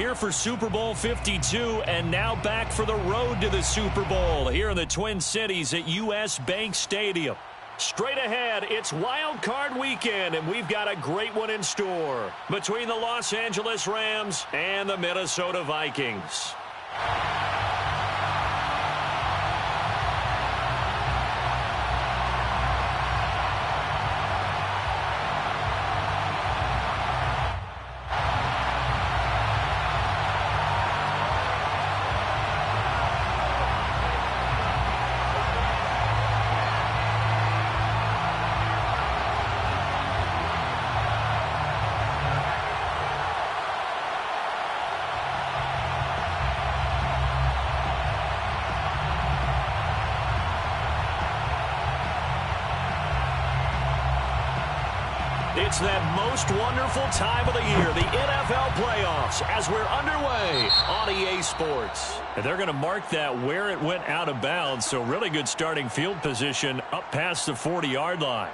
here for Super Bowl 52 and now back for the road to the Super Bowl here in the Twin Cities at US Bank Stadium. Straight ahead, it's Wild Card Weekend, and we've got a great one in store between the Los Angeles Rams and the Minnesota Vikings. It's that most wonderful time of the year, the NFL playoffs, as we're underway on EA Sports. And they're going to mark that where it went out of bounds, so really good starting field position up past the 40-yard line.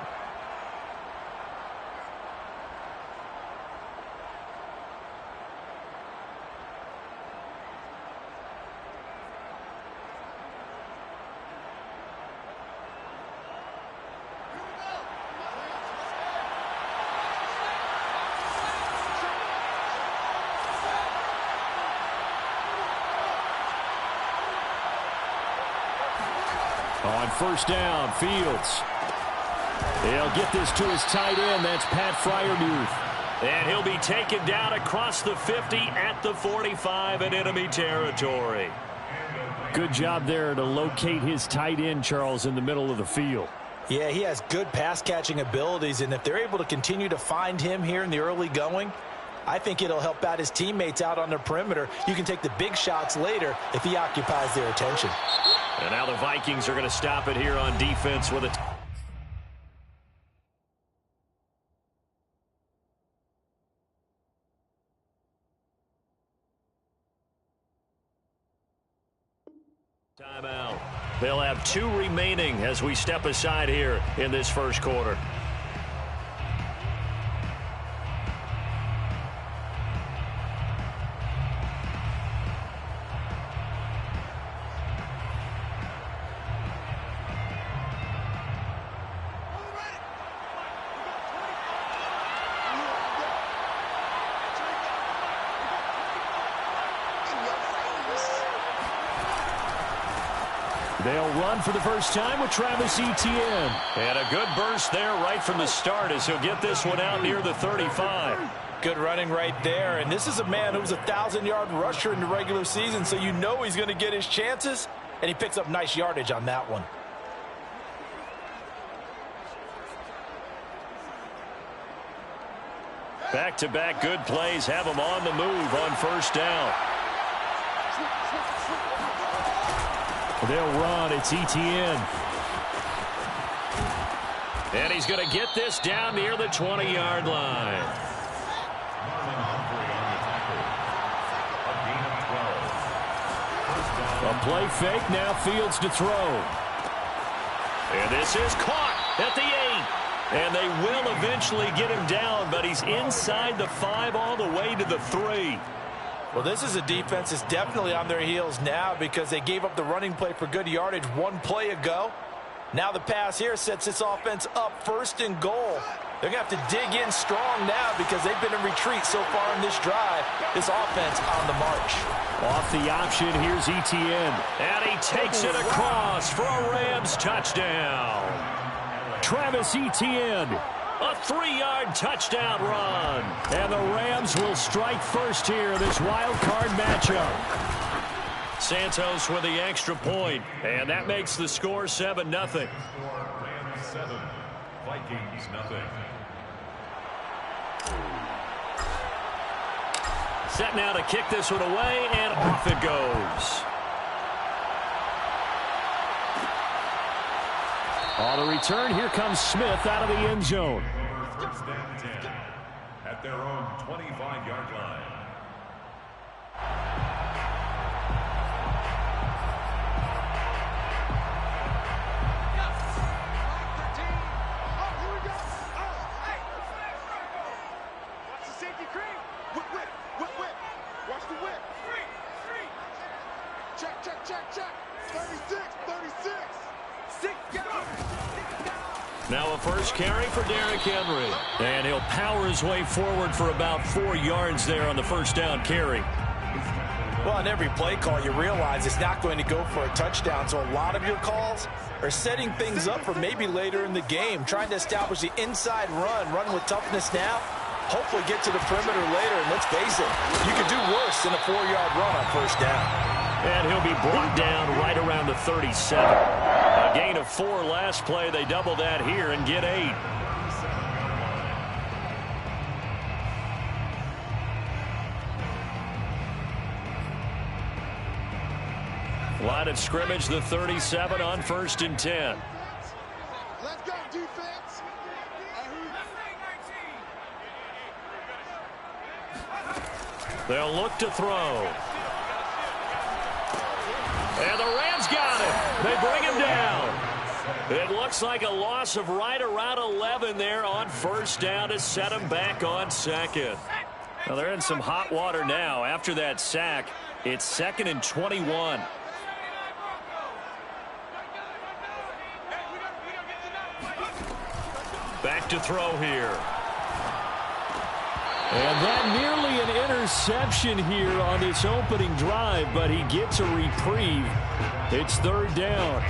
On first down, Fields. He'll get this to his tight end. That's Pat Freiermuth. And he'll be taken down across the 50 at the 45 in enemy territory. Good job there to locate his tight end, Charles, in the middle of the field. Yeah, he has good pass-catching abilities, and if they're able to continue to find him here in the early going, I think it'll help out his teammates out on the perimeter. You can take the big shots later if he occupies their attention. And now the Vikings are going to stop it here on defense with a timeout. They'll have 2 remaining as we step aside here in this first quarter. They'll run for the first time with Travis Etienne. And a good burst there right from the start as he'll get this one out near the 35. Good running right there. And this is a man who was a 1,000-yard rusher in the regular season, so you know he's going to get his chances. And he picks up nice yardage on that one. Back-to-back good plays have him on the move on first down. They'll run. It's Etienne. And he's going to get this down near the 20-yard line. A play fake. Now Fields to throw. And this is caught at the 8. And they will eventually get him down, but he's inside the 5 all the way to the 3. Well, this is a defense that's definitely on their heels now because they gave up the running play for good yardage 1 play ago. Now the pass here sets this offense up 1st and goal. They're going to have to dig in strong now because they've been in retreat so far in this drive. This offense on the march. Off the option, here's Etienne. And he takes it across for a Rams touchdown. Travis Etienne. A 3-yard touchdown run. And the Rams will strike first here in this wild card matchup. Santos with the extra point. And that makes the score 7-0. Rams 7, Vikings nothing. Set now to kick this one away, and off it goes. On the return, here comes Smith out of the end zone. First and 10 at their own 25-yard line. Watch the safety cream. Whip. Watch Now a first carry for Derrick Henry. And he'll power his way forward for about 4 yards there on the first down carry. Well, on every play call, you realize it's not going to go for a touchdown. So a lot of your calls are setting things up for maybe later in the game, trying to establish the inside run with toughness now. Hopefully get to the perimeter later. And let's face it, you could do worse than a 4-yard run on first down. And he'll be brought down right around the 37. A gain of 4 last play. They double that here and get 8. Line of scrimmage, the 37 on 1st and 10. Let's go, defense. They'll look to throw. And the Rams got it. They bring him down. It looks like a loss of right around 11 there on first down to set him back on second. Now they're in some hot water now. After that sack, it's 2nd and 21. Back to throw here. And that nearly an interception here on this opening drive, but he gets a reprieve. It's 3rd down.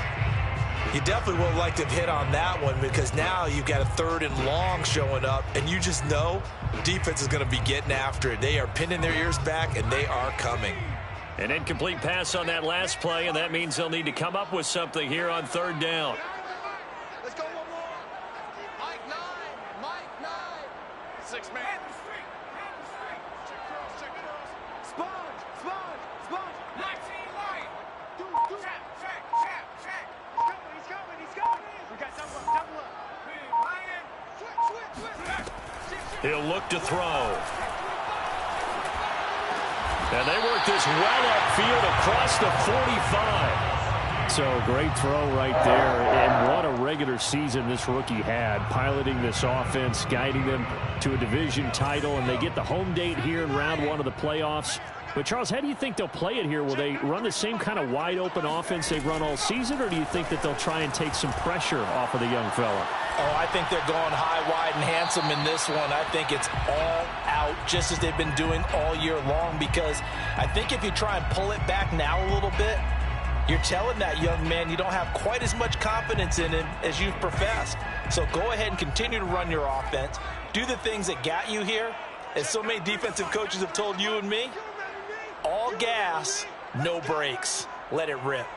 You definitely would like to have hit on that one, because now you've got a 3rd and long showing up, and you just know defense is going to be getting after it. They are pinning their ears back, and they are coming. An incomplete pass on that last play, and that means they'll need to come up with something here on 3rd down. Let's go one more. Mike 9. Mike 9. 6 man. Check cross. Sponge. 19 light. Check. He's coming. We got double up. Switch. He'll look to throw. And they work this well upfield across the 45. So great throw right there. And what a regular season this rookie had, piloting this offense, guiding them to a division title, and they get the home date here in round 1 of the playoffs. But, Charles, how do you think they'll play it here? Will they run the same kind of wide-open offense they've run all season, or do you think that they'll try and take some pressure off of the young fella? Oh, I think they're going high, wide, and handsome in this one. I think it's all out, just as they've been doing all year long, because I think if you try and pull it back now a little bit, you're telling that young man you don't have quite as much confidence in him as you've professed. So go ahead and continue to run your offense. Do the things that got you here. As so many defensive coaches have told you and me, all gas, no brakes. Let it rip.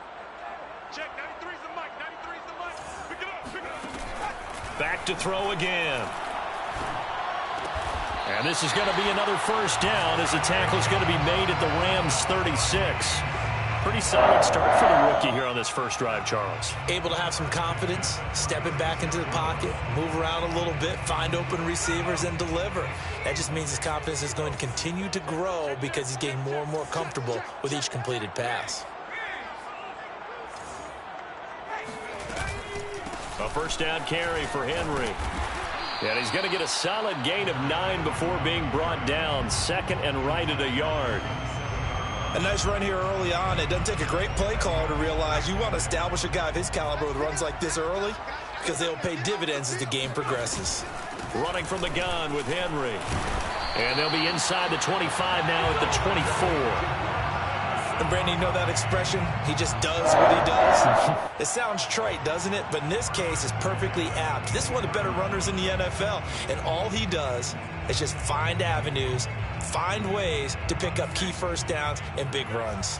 Check. 93's the mic. 93's the mic. Pick it up. Back to throw again. And this is going to be another first down, as the tackle is going to be made at the Rams' 36. Pretty solid start for the rookie here on this first drive, Charles. Able to have some confidence, stepping back into the pocket, move around a little bit, find open receivers, and deliver. That just means his confidence is going to continue to grow because he's getting more and more comfortable with each completed pass. A first down carry for Henry. And he's going to get a solid gain of 9 before being brought down. 2nd and right at a yard. A nice run here early on. It doesn't take a great play caller to realize you want to establish a guy of his caliber with runs like this early, because they'll pay dividends as the game progresses. Running from the gun with Henry. And they'll be inside the 25 now at the 24. And Brandon, you know that expression? He just does what he does. It sounds trite, doesn't it? But in this case, it's perfectly apt. This is one of the better runners in the NFL. And all he does is just find avenues, find ways to pick up key first downs and big runs.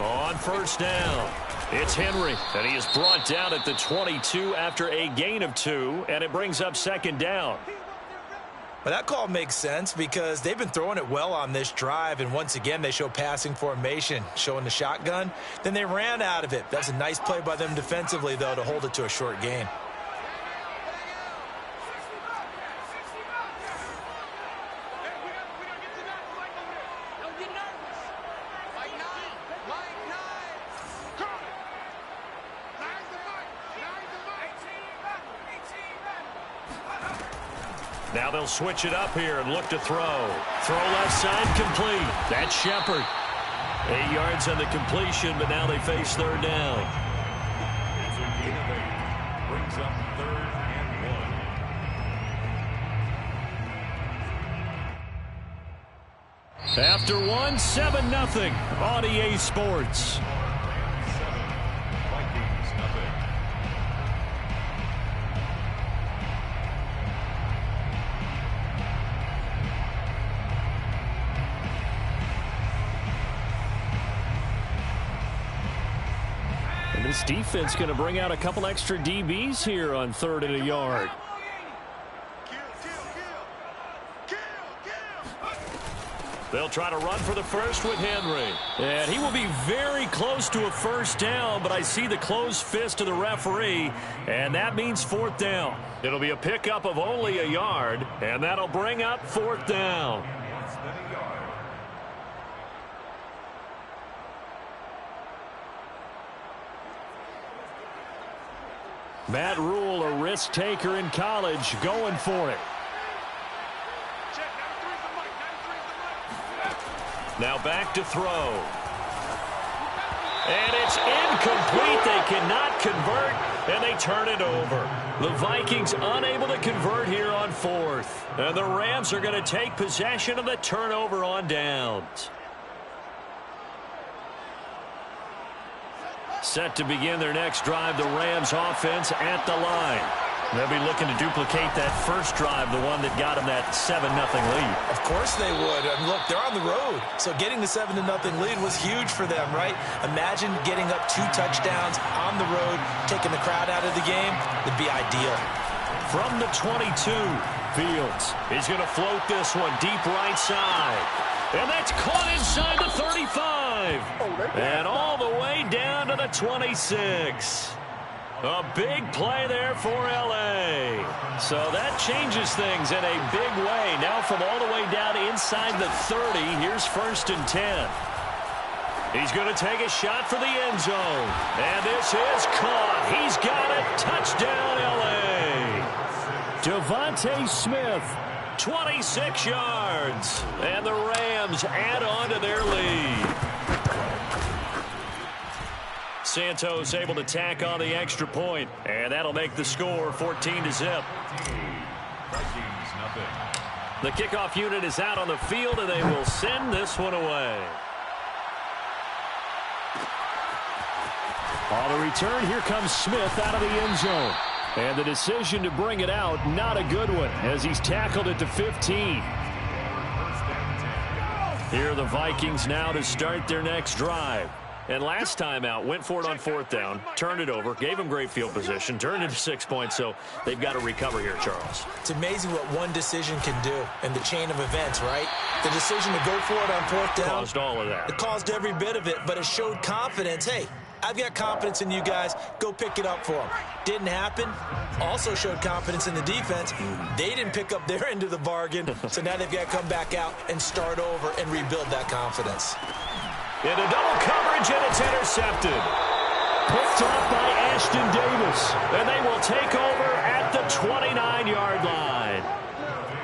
On first down, it's Henry, and he is brought down at the 22 after a gain of 2, and it brings up 2nd down. Well, that call makes sense because they've been throwing it well on this drive, and once again they show passing formation, showing the shotgun. Then they ran out of it. That's a nice play by them defensively, though, to hold it to a short gain. Now they'll switch it up here and look to throw. Throw left side complete. That's Shepard. 8 yards on the completion, but now they face third down. It's a gain of 8. Brings up 3rd and 1. After 1, 7-0 on EA Sports. Vikings nothing. And this defense going to bring out a couple extra DBs here on 3rd and a yard. They'll try to run for the first with Henry. And he will be very close to a first down, but I see the closed fist of the referee, and that means 4th down. It'll be a pickup of only a yard, and that'll bring up 4th down. Less than a yard. Matt Rule, a risk taker in college, going for it. Now back to throw. And it's incomplete. They cannot convert, and they turn it over. The Vikings unable to convert here on 4th. And the Rams are going to take possession of the turnover on downs. Set to begin their next drive, the Rams offense at the line. They'll be looking to duplicate that first drive, the one that got them that 7-0 lead. Of course they would. And look, they're on the road. So getting the 7-0 lead was huge for them, right? Imagine getting up 2 touchdowns on the road, taking the crowd out of the game. It'd be ideal. From the 22, Fields. He's going to float this one deep right side. And that's caught inside the 35. And all the way down to the 26. A big play there for L.A. So that changes things in a big way. Now from all the way down inside the 30, here's 1st and 10. He's going to take a shot for the end zone. And this is caught. He's got it. Touchdown, L.A. Devontae Smith, 26 yards. And the Rams add on to their lead. Santos able to tack on the extra point, and that'll make the score 14-0. Vikings nothing. The kickoff unit is out on the field, and they will send this one away. On the return, here comes Smith out of the end zone. And the decision to bring it out, not a good one, as he's tackled it to 15. Here are the Vikings now to start their next drive. And last time out, went for it on 4th down, turned it over, gave them great field position, turned it to 6 points, so they've got to recover here, Charles. It's amazing what one decision can do in the chain of events, right? The decision to go for it on 4th down. Caused all of that. It caused every bit of it, but it showed confidence. Hey, I've got confidence in you guys. Go pick it up for them. Didn't happen. Also showed confidence in the defense. They didn't pick up their end of the bargain, so now they've got to come back out and start over and rebuild that confidence. Into double coverage, and it's intercepted. Picked up by Ashton Davis, and they will take over at the 29-yard line.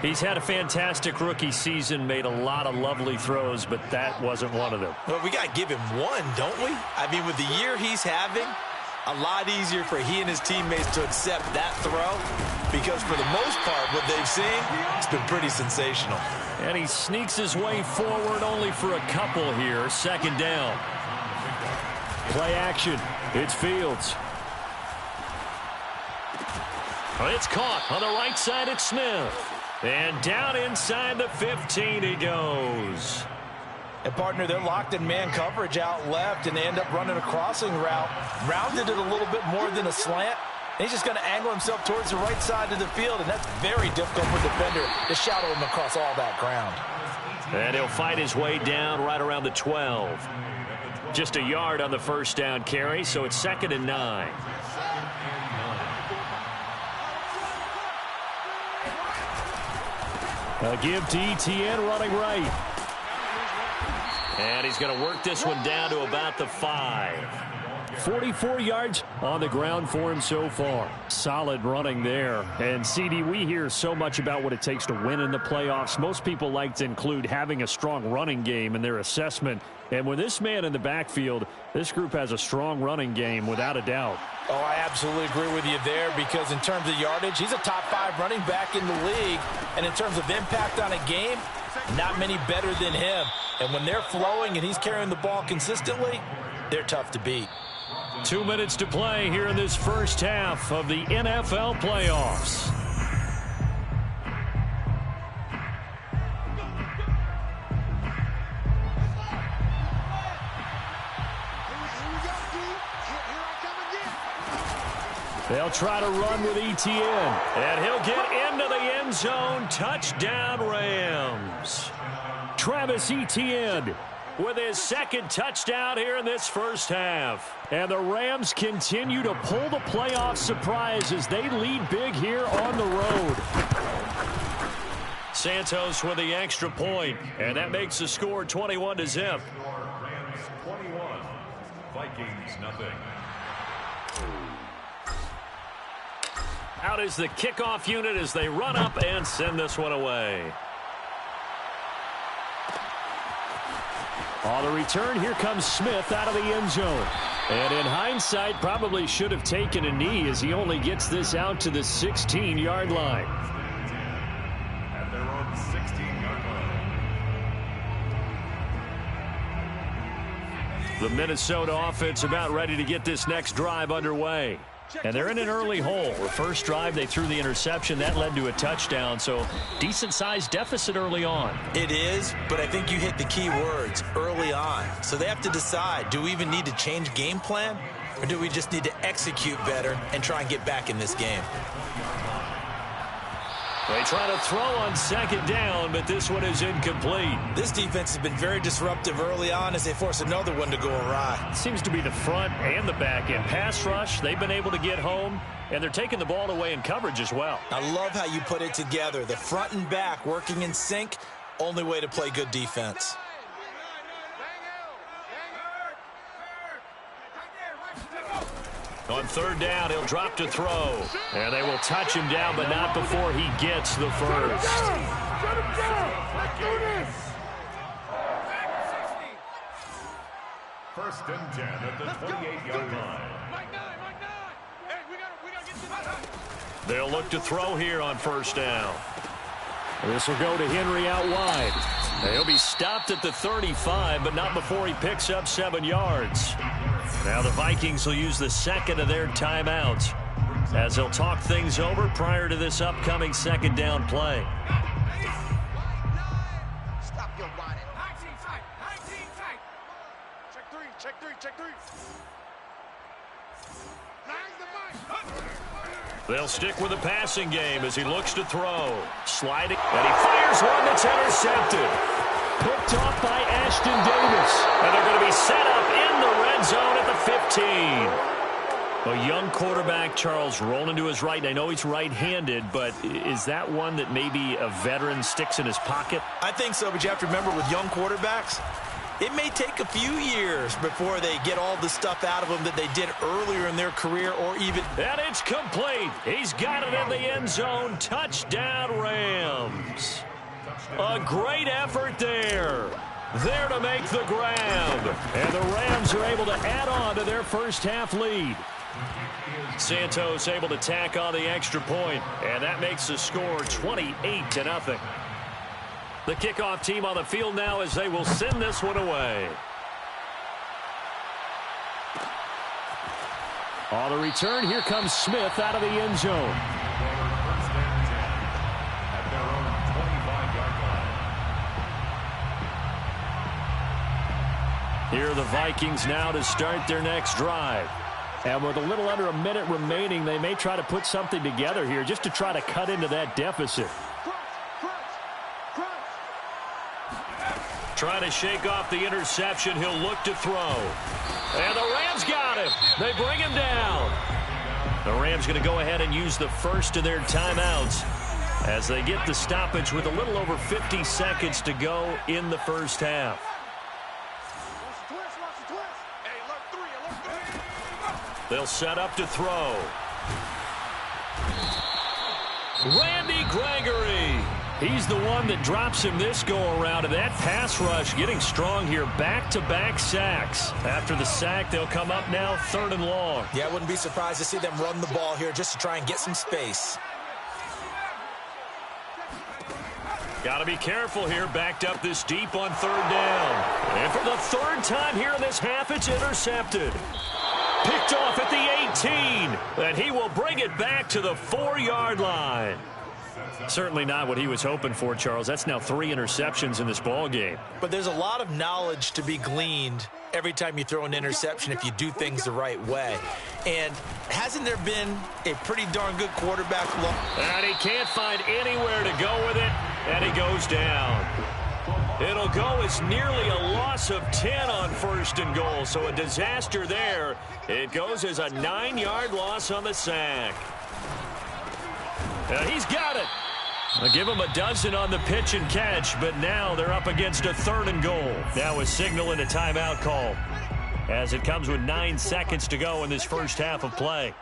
He's had a fantastic rookie season, made a lot of lovely throws, but that wasn't one of them. Well, we got to give him one, don't we? I mean, with the year he's having, a lot easier for he and his teammates to accept that throw, because for the most part, what they've seen, it's been pretty sensational. And he sneaks his way forward only for a couple here. 2nd down. Play action. It's Fields. It's caught on the right side. It's Smith. And down inside the 15 he goes. And, partner, they're locked in man coverage out left, and they end up running a crossing route. Rounded it a little bit more than a slant. And he's just going to angle himself towards the right side of the field, and that's very difficult for a defender to shadow him across all that ground. And he'll fight his way down right around the 12. Just a yard on the first down carry, so it's 2nd and 9. A give to ETN running right. And he's going to work this one down to about the 5. 44 yards on the ground for him so far. Solid running there. And, CD, we hear so much about what it takes to win in the playoffs. Most people like to include having a strong running game in their assessment. And with this man in the backfield, this group has a strong running game without a doubt. Oh, I absolutely agree with you there, because in terms of yardage, he's a top 5 running back in the league. And in terms of impact on a game, not many better than him. And when they're flowing and he's carrying the ball consistently, they're tough to beat. 2 minutes to play here in this first half of the NFL playoffs. They'll try to run with ETN, and he'll get into the end zone. Touchdown, Rams. Travis Etienne with his second touchdown here in this first half. And the Rams continue to pull the playoff surprise as they lead big here on the road. Santos with the extra point, and that makes the score 21-0. Rams 21, Vikings nothing. Out is the kickoff unit as they run up and send this one away. On the return, here comes Smith out of the end zone. And in hindsight, probably should have taken a knee as he only gets this out to the 16-yard line. At their own 16-yard line. The Minnesota offense about ready to get this next drive underway. And they're in an early hole. The first drive, they threw the interception. That led to a touchdown, so decent-sized deficit early on. It is, but I think you hit the key words, early on. So they have to decide, do we even need to change game plan, or do we just need to execute better and try and get back in this game? They try to throw on second down, but this one is incomplete. This defense has been very disruptive early on as they force another one to go awry. Seems to be the front and the back end. Pass rush, they've been able to get home, and they're taking the ball away in coverage as well. I love how you put it together. The front and back working in sync, only way to play good defense. On third down, he'll drop to throw. And they will touch him down, but not before he gets the first. First and 10 at the 28-yard line. They'll look to throw here on first down. This will go to Henry out wide. He'll be stopped at the 35, but not before he picks up 7 yards. Now the Vikings will use the second of their timeouts as they'll talk things over prior to this upcoming second down play. Stop your whining. Check three. They'll stick with the passing game as he looks to throw. Sliding, and he fires one that's intercepted. Picked off by Ashton Davis. And they're going to be set up in the red zone at the 15. A young quarterback, Charles, rolling to his right. I know he's right-handed, but is that one that maybe a veteran sticks in his pocket? I think so, but you have to remember with young quarterbacks, it may take a few years before they get all the stuff out of them that they did earlier in their career or even... And it's complete. He's got it in the end zone. Touchdown, Rams. A great effort there. There to make the grab. And the Rams are able to add on to their first half lead. Santos able to tack on the extra point, and that makes the score 28-0. The kickoff team on the field now as they will send this one away. On the return, here comes Smith out of the end zone. First and 10 at their own 25-yard line. Here are the Vikings now to start their next drive. And with a little under a minute remaining, they may try to put something together here just to try to cut into that deficit. Trying to shake off the interception. He'll look to throw. And the Rams got him. They bring him down. The Rams going to go ahead and use the first of their timeouts as they get the stoppage with a little over 50 seconds to go in the first half. They'll set up to throw. Randy Gregory. He's the one that drops him this go-around, and that pass rush getting strong here. Back-to-back sacks. After the sack, they'll come up now 3rd and long. Yeah, I wouldn't be surprised to see them run the ball here just to try and get some space. Got to be careful here, backed up this deep on 3rd down. And for the 3rd time here in this half, it's intercepted. Picked off at the 18, and he will bring it back to the 4-yard line. Certainly not what he was hoping for, Charles. That's now 3 interceptions in this ball game. But there's a lot of knowledge to be gleaned every time you throw an interception if you do things the right way. And hasn't there been a pretty darn good quarterback? And he can't find anywhere to go with it, and he goes down. It'll go as nearly a loss of 10 on 1st and goal, so a disaster there. It goes as a 9-yard loss on the sack. He's got it. I'll give him a dozen on the pitch and catch, but now they're up against a 3rd and goal. Now a signal and a timeout call as it comes with 9 seconds to go in this first half of play.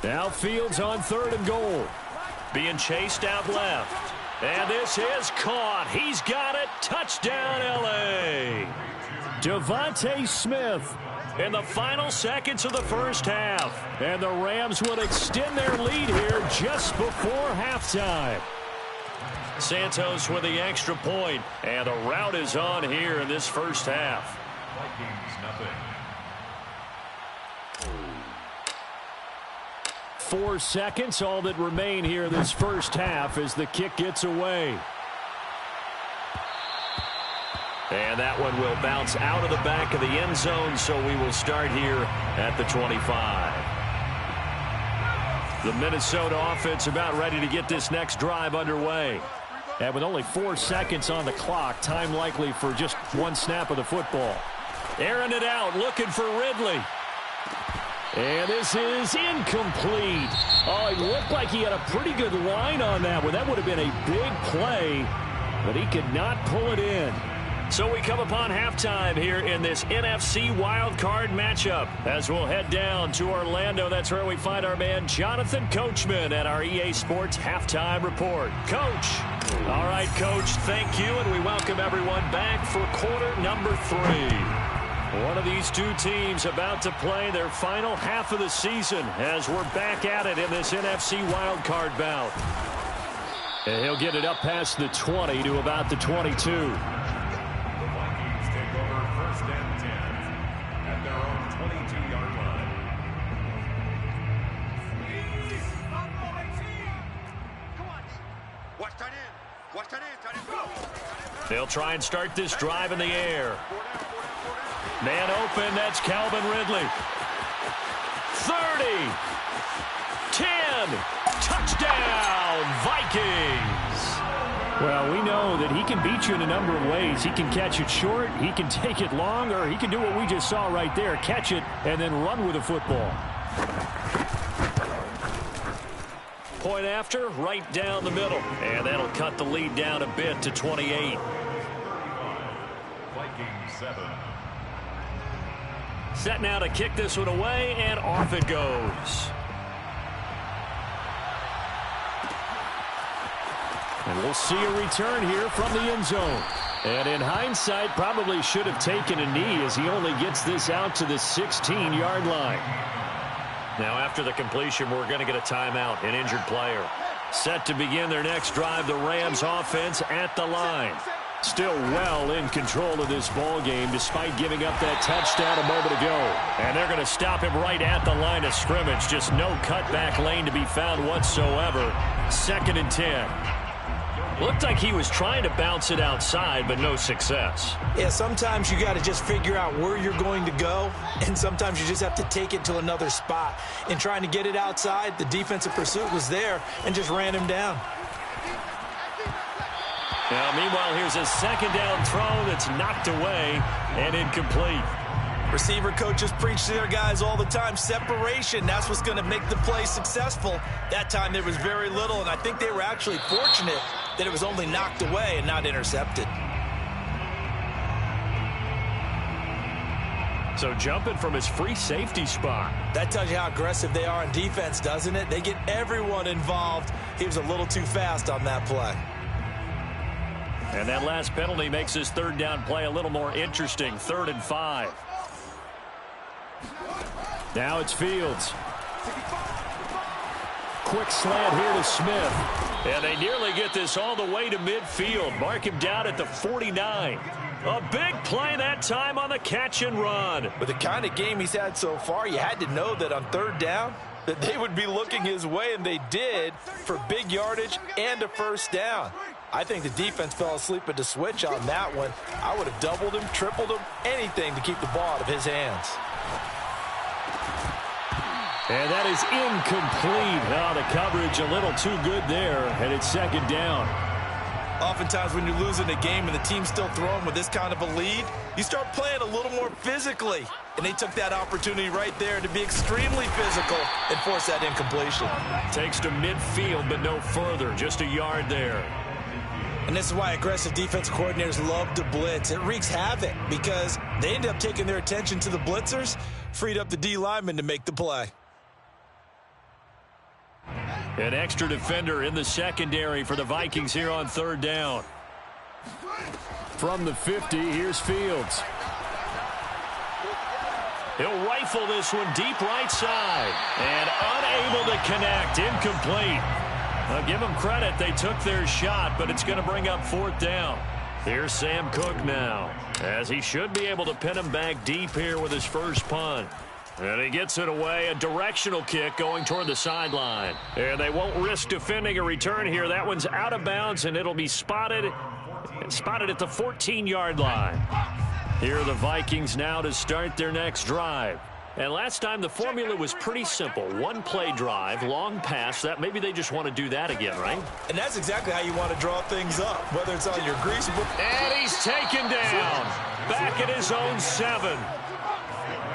Now Fields on 3rd and goal. Being chased out left. And this is caught. He's got it. Touchdown, L.A. Devontae Smith in the final seconds of the first half. And the Rams would extend their lead here just before halftime. Santos with the extra point. And the rout is on here in this first half. Vikings nothing. 4 seconds, all that remain here this first half as the kick gets away. And that one will bounce out of the back of the end zone, so we will start here at the 25. The Minnesota offense about ready to get this next drive underway. And with only 4 seconds on the clock, time likely for just 1 snap of the football. Airing it out, looking for Ridley. And this is incomplete. Oh, it looked like he had a pretty good line on that one. That would have been a big play, but he could not pull it in. So we come upon halftime here in this NFC wildcard matchup as we'll head down to Orlando. That's where we find our man Jonathan Coachman at our EA Sports Halftime Report. Coach. All right, Coach, thank you, and we welcome everyone back for quarter number 3. One of these two teams about to play their final half of the season as we're back at it in this NFC wildcard bout. And he'll get it up past the 20 to about the 22. The Vikings take over 1st and 10 at their own 22-yard line. They'll try and start this drive in the air. Man open, that's Calvin Ridley. 30, 10, touchdown, Vikings. Well, we know that he can beat you in a number of ways. He can catch it short, he can take it long, or he can do what we just saw right there, catch it and then run with the football. Point after, right down the middle. And that'll cut the lead down a bit to 28. Vikings 7. Set now to kick this one away, and off it goes. And we'll see a return here from the end zone. And in hindsight, probably should have taken a knee as he only gets this out to the 16-yard line. Now after the completion, we're going to get a timeout, an injured player. Set to begin their next drive, the Rams offense at the line. Still well in control of this ball game despite giving up that touchdown a moment ago. And they're going to stop him right at the line of scrimmage. Just no cutback lane to be found whatsoever. 2nd and 10. Looked like he was trying to bounce it outside, but no success. Yeah, sometimes you got to just figure out where you're going to go, and sometimes you just have to take it to another spot. In trying to get it outside, the defensive pursuit was there and just ran him down. Now, meanwhile, here's a 2nd down throw that's knocked away and incomplete. Receiver coaches preach to their guys all the time. Separation, that's what's going to make the play successful. That time there was very little, and I think they were actually fortunate that it was only knocked away and not intercepted. So jumping from his free safety spot. That tells you how aggressive they are on defense, doesn't it? They get everyone involved. He was a little too fast on that play. And that last penalty makes his third down play a little more interesting. 3rd and 5. Now it's Fields. Quick slant here to Smith. And they nearly get this all the way to midfield. Mark him down at the 49. A big play that time on the catch and run. With the kind of game he's had so far, you had to know that on 3rd down that they would be looking his way, and they did, for big yardage and a first down. I think the defense fell asleep at the switch on that one. I would have doubled him, tripled him, anything to keep the ball out of his hands. And that is incomplete. Oh, the coverage a little too good there, and it's 2nd down. Oftentimes when you're losing a game and the team's still throwing with this kind of a lead, you start playing a little more physically. And they took that opportunity right there to be extremely physical and force that incompletion. Takes to midfield, but no further. Just a yard there. And this is why aggressive defense coordinators love to blitz. It wreaks havoc because they end up taking their attention to the blitzers, freed up the D lineman to make the play. An extra defender in the secondary for the Vikings here on 3rd down. From the 50, here's Fields. He'll rifle this one deep right side. And unable to connect. Incomplete. I'll give them credit. They took their shot, but it's going to bring up 4th down. Here's Sam Cook now, as he should be able to pin him back deep here with his first punt. And he gets it away, a directional kick going toward the sideline. And they won't risk defending a return here. That one's out of bounds, and it'll be spotted at the 14-yard line. Here are the Vikings now to start their next drive. And last time the formula was pretty simple. 1-play drive, long pass. That maybe they just want to do that again, right? And that's exactly how you want to draw things up, whether it's on your grease book. And he's taken down. Back at his own 7.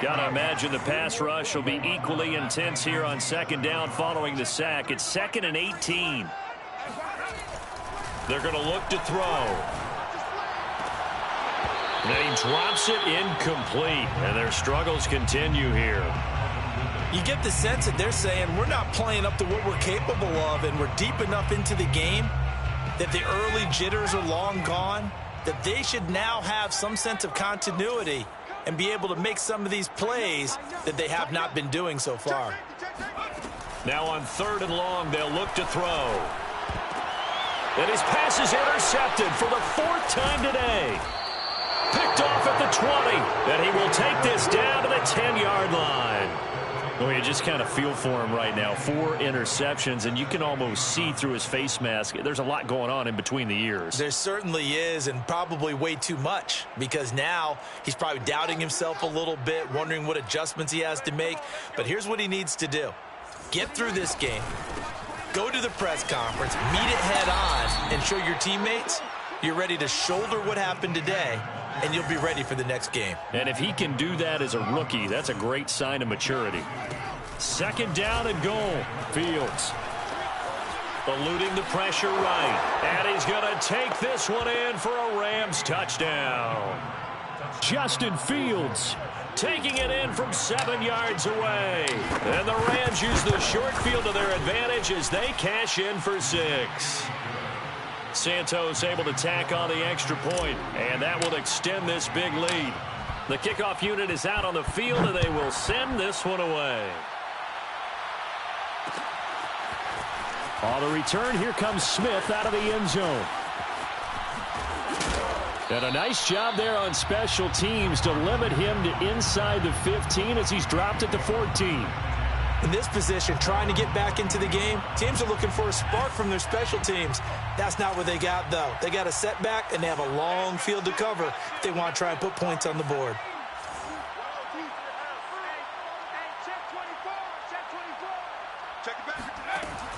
Gotta imagine the pass rush will be equally intense here on 2nd down following the sack. It's 2nd and 18. They're going to look to throw. And then he drops it incomplete. And their struggles continue here. You get the sense that they're saying we're not playing up to what we're capable of, and we're deep enough into the game that the early jitters are long gone, that they should now have some sense of continuity and be able to make some of these plays that they have not been doing so far. Now on 3rd and long, they'll look to throw. And his pass is intercepted for the 4th time today. Picked off at the 20. And he will take this down to the 10-yard line. Well, you just kind of feel for him right now. 4 interceptions, and you can almost see through his face mask. There's a lot going on in between the ears. There certainly is, and probably way too much, because now he's probably doubting himself a little bit, wondering what adjustments he has to make. But here's what he needs to do. Get through this game, go to the press conference, meet it head on, and show your teammates you're ready to shoulder what happened today, and you'll be ready for the next game. And if he can do that as a rookie, that's a great sign of maturity. 2nd down and goal. Fields eluding the pressure right. And he's going to take this one in for a Rams touchdown. Justin Fields taking it in from 7 yards away. And the Rams use the short field to their advantage as they cash in for 6. Santos able to tack on the extra point, and that will extend this big lead. The kickoff unit is out on the field, and they will send this one away. On the return, here comes Smith out of the end zone. And a nice job there on special teams to limit him to inside the 15 as he's dropped it to 14. In this position, trying to get back into the game, teams are looking for a spark from their special teams. That's not what they got, though. They got a setback, and they have a long field to cover if they want to try and put points on the board.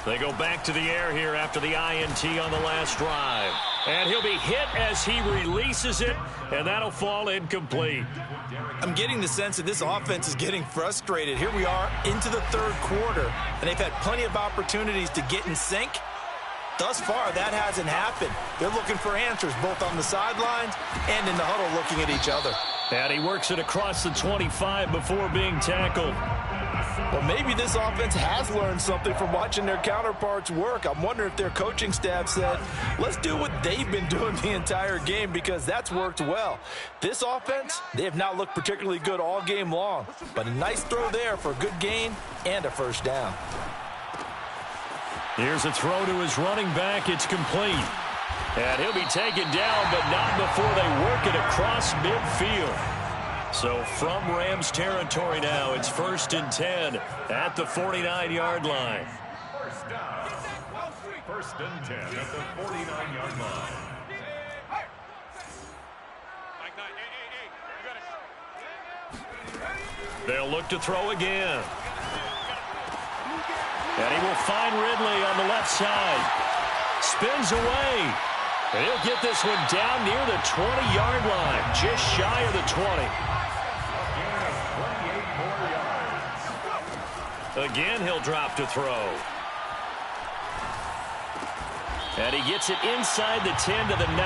They go back to the air here after the INT on the last drive. And he'll be hit as he releases it, and that'll fall incomplete. I'm getting the sense that this offense is getting frustrated. Here we are into the 3rd quarter, and they've had plenty of opportunities to get in sync. Thus far, that hasn't happened. They're looking for answers both on the sidelines and in the huddle looking at each other. And he works it across the 25 before being tackled. Well, maybe this offense has learned something from watching their counterparts work. I'm wondering if their coaching staff said, let's do what they've been doing the entire game, because that's worked well. This offense, they have not looked particularly good all game long, but a nice throw there for a good gain and a first down. Here's a throw to his running back. It's complete. And he'll be taken down, but not before they work it across midfield. So from Rams territory now, it's 1st and 10 at the 49-yard line. First down. 1st and 10 at the 49-yard line. They'll look to throw again. And he will find Ridley on the left side. Spins away. And he'll get this one down near the 20-yard line, just shy of the 20. Again, he'll drop to throw. And he gets it inside the 10 to the 9.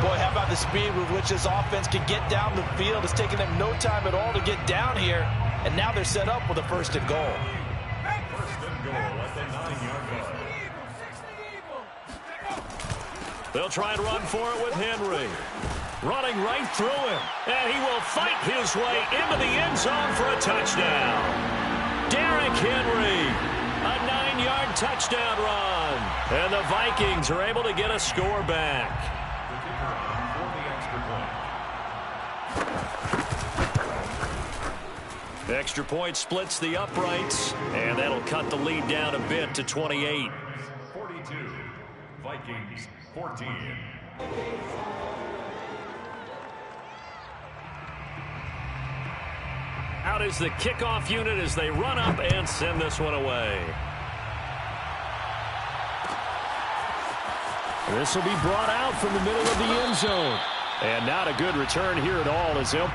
Boy, how about the speed with which this offense can get down the field? It's taken them no time at all to get down here. And now they're set up with a 1st and goal. 1st and goal at the 9-yard line. They'll try and run for it with Henry. Running right through him. And he will fight his way into the end zone for a touchdown. Derrick Henry, a 9-yard touchdown run. And the Vikings are able to get a score back. The kicker on for the extra point. Extra point splits the uprights, and that'll cut the lead down a bit to 28. 42. Vikings 14. Out is the kickoff unit as they run up and send this one away. This will be brought out from the middle of the end zone. And not a good return here at all as he'll...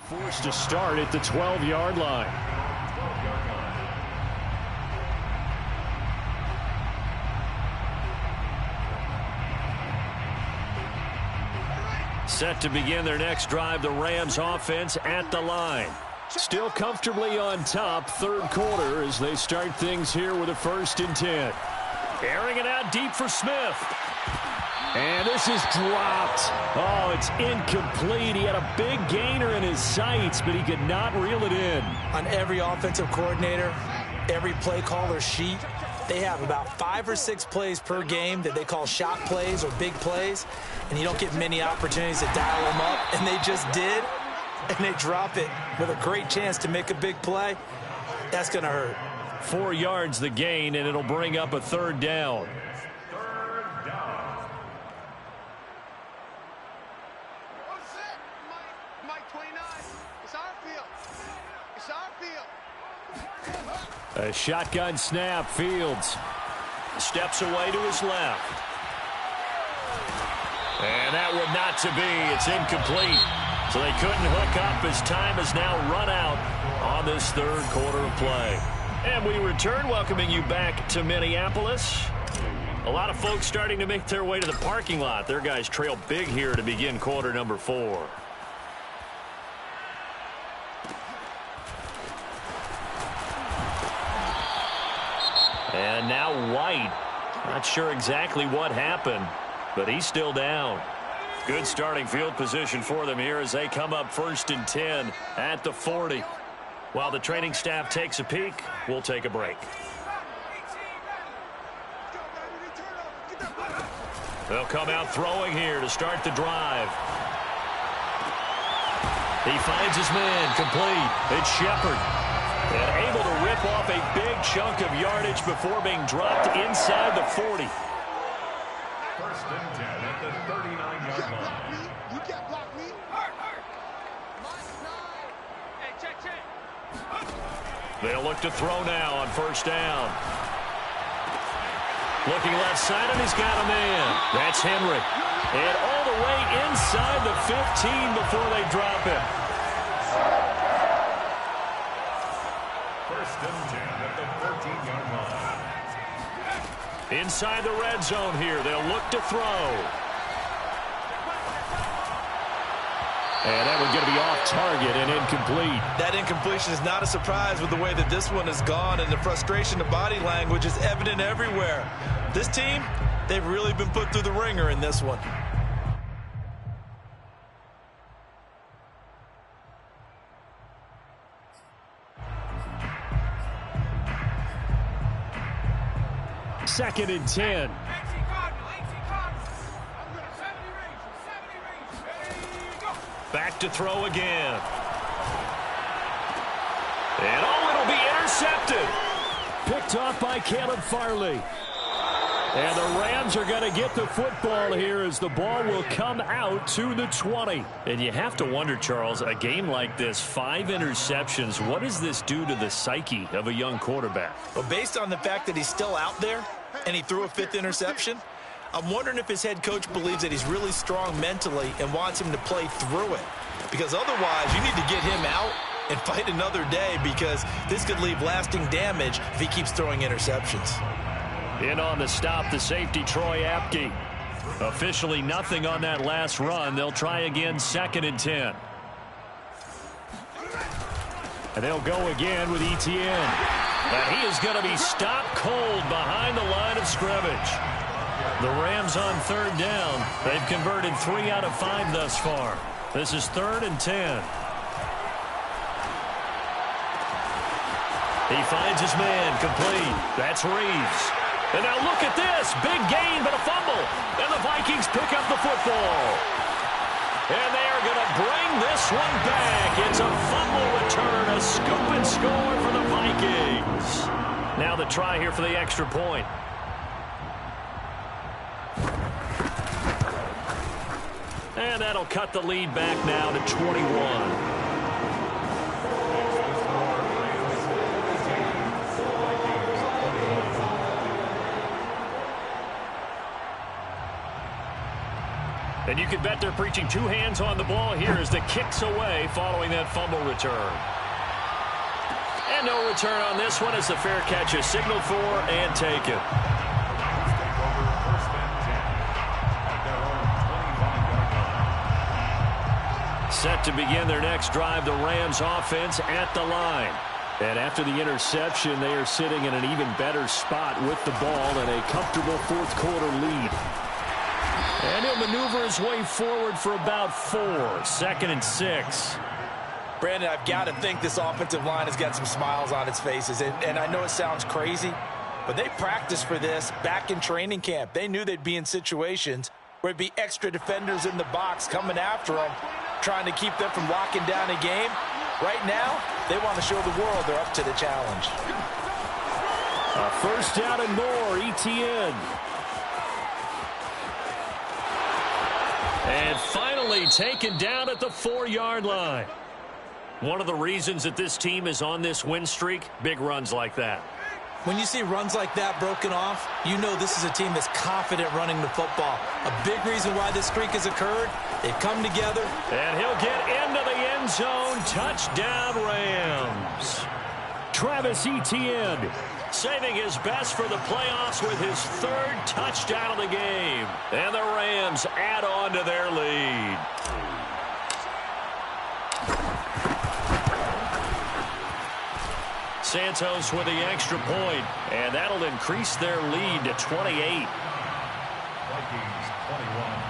Forced to start at the 12-yard line. Set to begin their next drive, the Rams offense at the line. Still comfortably on top, 3rd quarter as they start things here with a 1st and 10. Airing it out deep for Smith. And this is dropped. Oh, it's incomplete. He had a big gainer in his sights, but he could not reel it in. On every offensive coordinator, every play caller sheet, they have about 5 or 6 plays per game that they call shot plays or big plays, and you don't get many opportunities to dial them up, and they just did, and they drop it with a great chance to make a big play. That's going to hurt. 4 yards the gain, and it'll bring up a 3rd down. A shotgun snap. Fields steps away to his left. And that would not to be. It's incomplete. So they couldn't hook up as time has now run out on this 3rd quarter of play. And we return, welcoming you back to Minneapolis. A lot of folks starting to make their way to the parking lot. Their guys trail big here to begin quarter number 4. And now White. Not sure exactly what happened, but he's still down. Good starting field position for them here as they come up 1st and 10 at the 40. While the training staff takes a peek, we'll take a break. They'll come out throwing here to start the drive. He finds his man complete. It's Shepard. And able to rip off a big chunk of yardage before being dropped inside the 40. 1st and 10 at the 39-yard line. You can't block me. Mike 9. Hey, check. They'll look to throw now on first down. Looking left side, and he's got a man. That's Henry. And all the way inside the 15 before they drop it. First and 10 at the 14-yard line. Inside the red zone here. They'll look to throw. And that one's going to be off target and incomplete. That incompletion is not a surprise with the way that this one has gone, and the frustration of body language is evident everywhere. This team, they've really been put through the ringer in this one. Second and 10. Back to throw again. And it'll be intercepted. Picked off by Caleb Farley. And the Rams are going to get the football here as the ball will come out to the 20. And you have to wonder, Charles, a game like this, 5 interceptions, what does this do to the psyche of a young quarterback? Well, based on the fact that he's still out there and he threw a 5th interception, I'm wondering if his head coach believes that he's really strong mentally and wants him to play through it. Because otherwise, you need to get him out and fight another day, because this could leave lasting damage if he keeps throwing interceptions. In on the stop, the safety, Troy Apke. Officially nothing on that last run. They'll try again, second and 10. And they'll go again with Etienne. And he is going to be stopped cold behind the line of scrimmage. The Rams on third down. They've converted 3 out of 5 thus far. This is third and 10. He finds his man, complete. That's Reeves. And now look at this. Big gain, but a fumble. And the Vikings pick up the football. And they are going to bring this one back. It's a fumble return, a scoop and score for the Vikings. Now the try here for the extra point. And that'll cut the lead back now to 21. And you can bet they're preaching 2 hands on the ball here as the kick's away following that fumble return. And no return on this one as the fair catch is signaled for and taken. Set to begin their next drive, the Rams offense at the line. And after the interception, they are sitting in an even better spot with the ball and a comfortable fourth quarter lead. And he'll maneuver his way forward for about 4. Second and 6. Brandon, I've got to think this offensive line has got some smiles on its faces. And I know it sounds crazy, but they practiced for this back in training camp. They knew they'd be in situations where it'd be extra defenders in the box coming after them, trying to keep them from locking down a game. Right now, they want to show the world they're up to the challenge. A first down and more, Etienne. And finally taken down at the 4-yard line. One of the reasons that this team is on this win streak, big runs like that. When you see runs like that broken off, you know this is a team that's confident running the football. A big reason why this streak has occurred, they've come together. And he'll get into the end zone. Touchdown, Rams. Travis Etienne saving his best for the playoffs with his 3rd touchdown of the game. And the Rams add on to their lead. Santos with the extra point, and that'll increase their lead to 28. Vikings 21.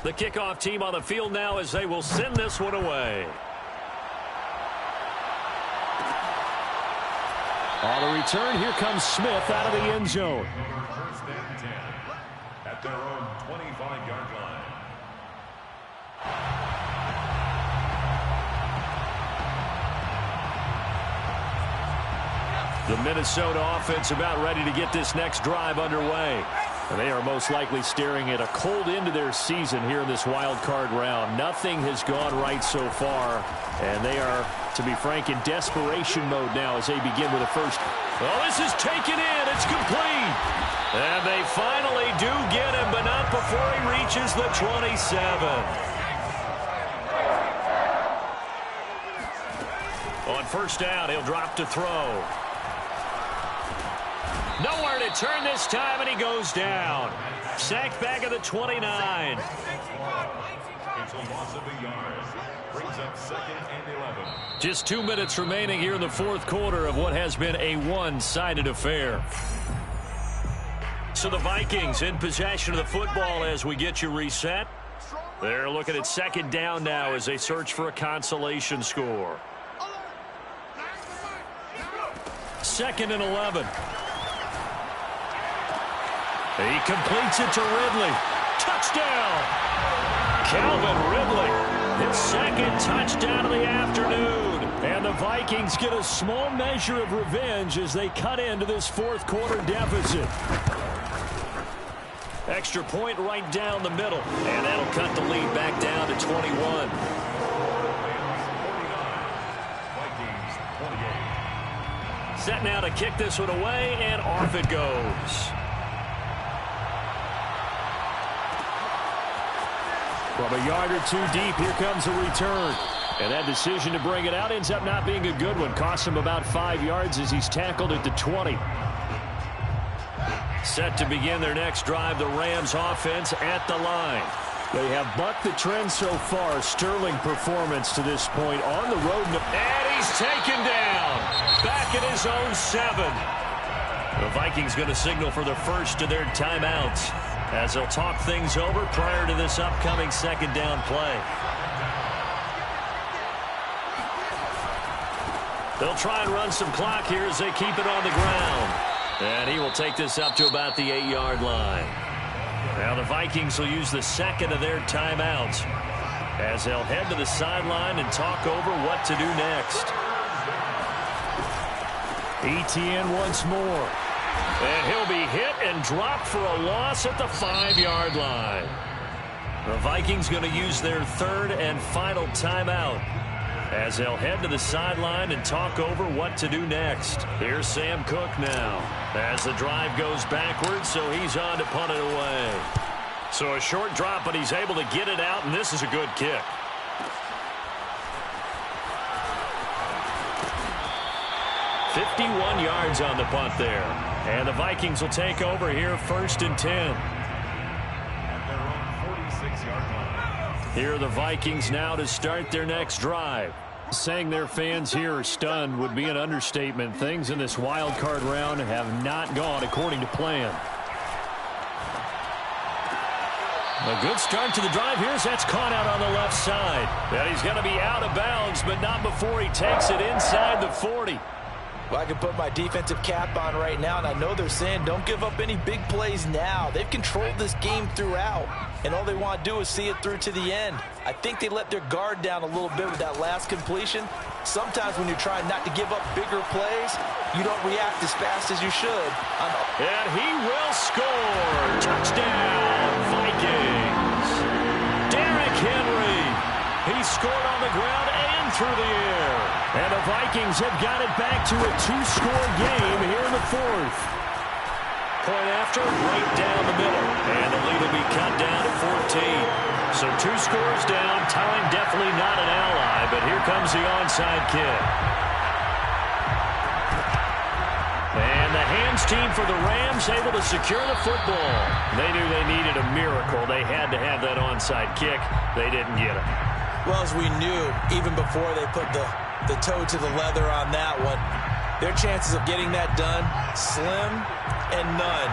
The kickoff team on the field now as they will send this one away. On the return, here comes Smith out of the end zone. First and 10 at their own 25-yard line. The Minnesota offense about ready to get this next drive underway. And they are most likely staring at a cold end to their season here in this wild card round. Nothing has gone right so far. And they are, to be frank, in desperation mode now as they begin with the first. Well, this is taken in. It's complete. And they finally do get him, but not before he reaches the 27. On first down, he'll drop to throw. Nowhere to turn this time, and he goes down. Sacked back at the 29. It's a loss of a yard. Brings up 2nd and 11. Just 2 minutes remaining here in the fourth quarter of what has been a one-sided affair. So the Vikings in possession of the football as we get you reset. They're looking at second down now as they search for a consolation score. 2nd and 11. He completes it to Ridley. Touchdown! Calvin Ridley, his second touchdown of the afternoon. And the Vikings get a small measure of revenge as they cut into this fourth quarter deficit. Extra point right down the middle. And that'll cut the lead back down to 21. Vikings 28. Set now to kick this one away, and off it goes. From a yard or two deep, here comes a return. And that decision to bring it out ends up not being a good one. Costs him about 5 yards as he's tackled at the 20. Set to begin their next drive, the Rams offense at the line. They have bucked the trend so far. Sterling performance to this point on the road. And he's taken down. Back at his own 7. The Vikings going to signal for the first of their timeouts as they'll talk things over prior to this upcoming second down play. They'll try and run some clock here as they keep it on the ground. And he will take this up to about the 8-yard line. Now the Vikings will use the second of their timeouts as they'll head to the sideline and talk over what to do next. Etienne once more. And he'll be hit and dropped for a loss at the 5-yard line. The Vikings going to use their third and final timeout as they'll head to the sideline and talk over what to do next. Here's Sam Cook now as the drive goes backwards, so he's on to punt it away. So a short drop, but he's able to get it out, and this is a good kick. "51 yards on the punt there. And the Vikings will take over here, 1st and 10. At their own 46-yard line. Here are the Vikings now to start their next drive. Saying their fans here are stunned would be an understatement. Things in this wild card round have not gone according to plan. A good start to the drive. That's caught out on the left side. And he's going to be out of bounds, but not before he takes it inside the 40. Well, I can put my defensive cap on right now, and I know they're saying don't give up any big plays now. They've controlled this game throughout, and all they want to do is see it through to the end. I think they let their guard down a little bit with that last completion. Sometimes when you're trying not to give up bigger plays, you don't react as fast as you should. And he will score. Touchdown, Vikings. Derrick Henry. He scored on the ground and through the air. And the Vikings have got it back to a 2-score game here in the fourth. Point after, right down the middle. And the lead will be cut down to 14. So 2 scores down. Time definitely not an ally, but here comes the onside kick. And the hands team for the Rams able to secure the football. They knew they needed a miracle. They had to have that onside kick. They didn't get it. Well, as we knew, even before they put the toe to the leather on that one, their chances of getting that done, slim and none.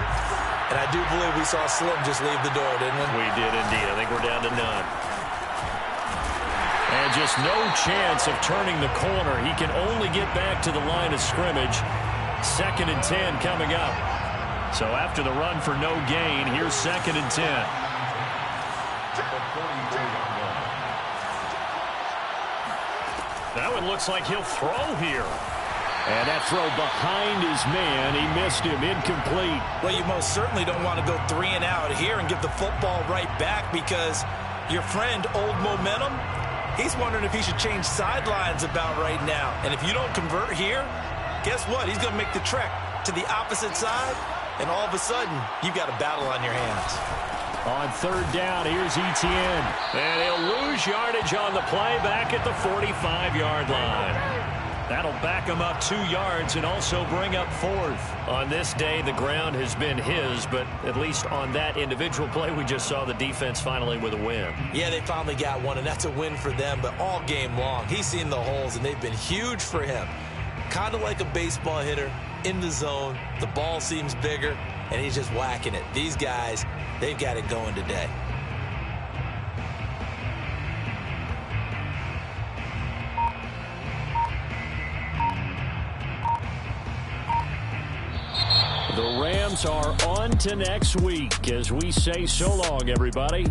And I do believe we saw Slim just leave the door, didn't we? We did indeed. I think we're down to none. And just no chance of turning the corner. He can only get back to the line of scrimmage. 2nd and 10 coming up. So after the run for no gain, here's 2nd and 10. That one looks like he'll throw here. And that throw behind his man, he missed him, incomplete. Well, you most certainly don't want to go 3 and out here and give the football right back, because your friend, Old Momentum, he's wondering if he should change sidelines about right now. And if you don't convert here, guess what? He's going to make the trek to the opposite side, and all of a sudden, you've got a battle on your hands. On 3rd down, here's Etienne. And he'll lose yardage on the play back at the 45-yard line. That'll back him up 2 yards and also bring up 4th. On this day, the ground has been his, but at least on that individual play, we just saw the defense finally with a win. Yeah, they finally got one, and that's a win for them, but all game long, he's seen the holes, and they've been huge for him. Kind of like a baseball hitter in the zone. The ball seems bigger, and he's just whacking it. These guys, they've got it going today. The Rams are on to next week as we say so long, everybody.